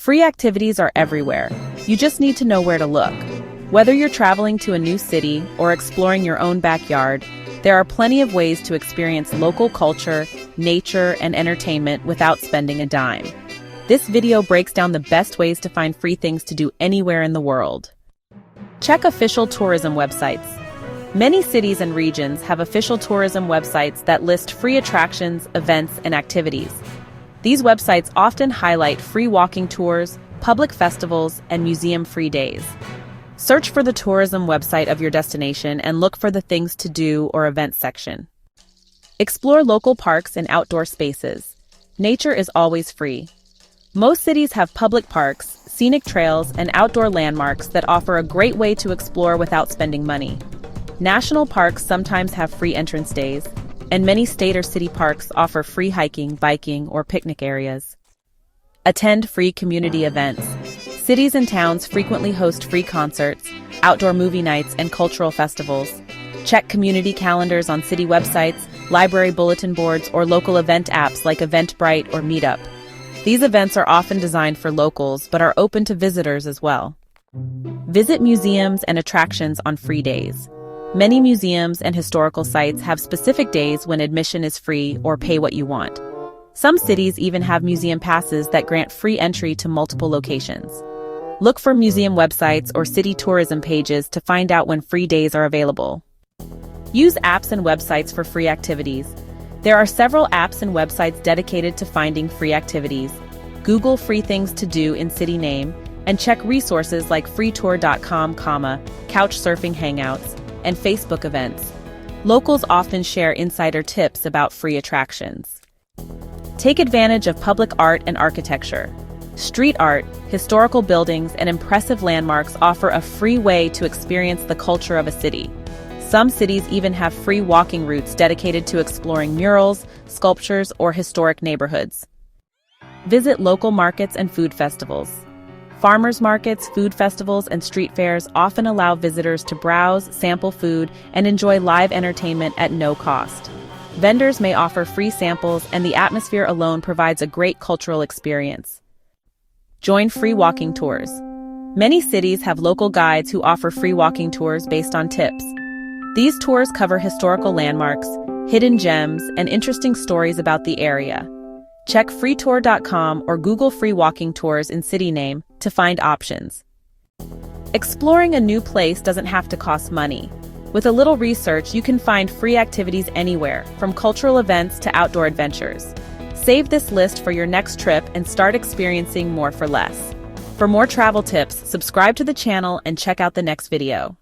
Free activities are everywhere. You just need to know where to look. Whether you're traveling to a new city or exploring your own backyard, there are plenty of ways to experience local culture, nature, and entertainment without spending a dime. This video breaks down the best ways to find free things to do anywhere in the world. Check official tourism websites. Many cities and regions have official tourism websites that list free attractions, events, and activities. These websites often highlight free walking tours, public festivals, and museum-free days. Search for the tourism website of your destination and look for the Things to Do or Events section. Explore local parks and outdoor spaces. Nature is always free. Most cities have public parks, scenic trails, and outdoor landmarks that offer a great way to explore without spending money. National parks sometimes have free entrance days, and many state or city parks offer free hiking, biking, or picnic areas. Attend free community events. Cities and towns frequently host free concerts, outdoor movie nights, and cultural festivals. Check community calendars on city websites, library bulletin boards, or local event apps like Eventbrite or Meetup. These events are often designed for locals but are open to visitors as well. Visit museums and attractions on free days. Many museums and historical sites have specific days when admission is free or pay what you want. Some cities even have museum passes that grant free entry to multiple locations. Look for museum websites or city tourism pages to find out when free days are available. Use apps and websites for free activities. There are several apps and websites dedicated to finding free activities. Google free things to do in city name, and check resources like freetour.com, Couchsurfing Hangouts, and Facebook events. Locals often share insider tips about free attractions. Take advantage of public art and architecture. Street art, historical buildings, and impressive landmarks offer a free way to experience the culture of a city. Some cities even have free walking routes dedicated to exploring murals, sculptures, or historic neighborhoods. Visit local markets and food festivals. Farmers markets, food festivals, and street fairs often allow visitors to browse, sample food, and enjoy live entertainment at no cost. Vendors may offer free samples, and the atmosphere alone provides a great cultural experience. Join free walking tours. Many cities have local guides who offer free walking tours based on tips. These tours cover historical landmarks, hidden gems, and interesting stories about the area. Check freetour.com or Google free walking tours in city name to find options. Exploring a new place doesn't have to cost money. With a little research, you can find free activities anywhere, from cultural events to outdoor adventures. Save this list for your next trip and start experiencing more for less. For more travel tips, subscribe to the channel and check out the next video.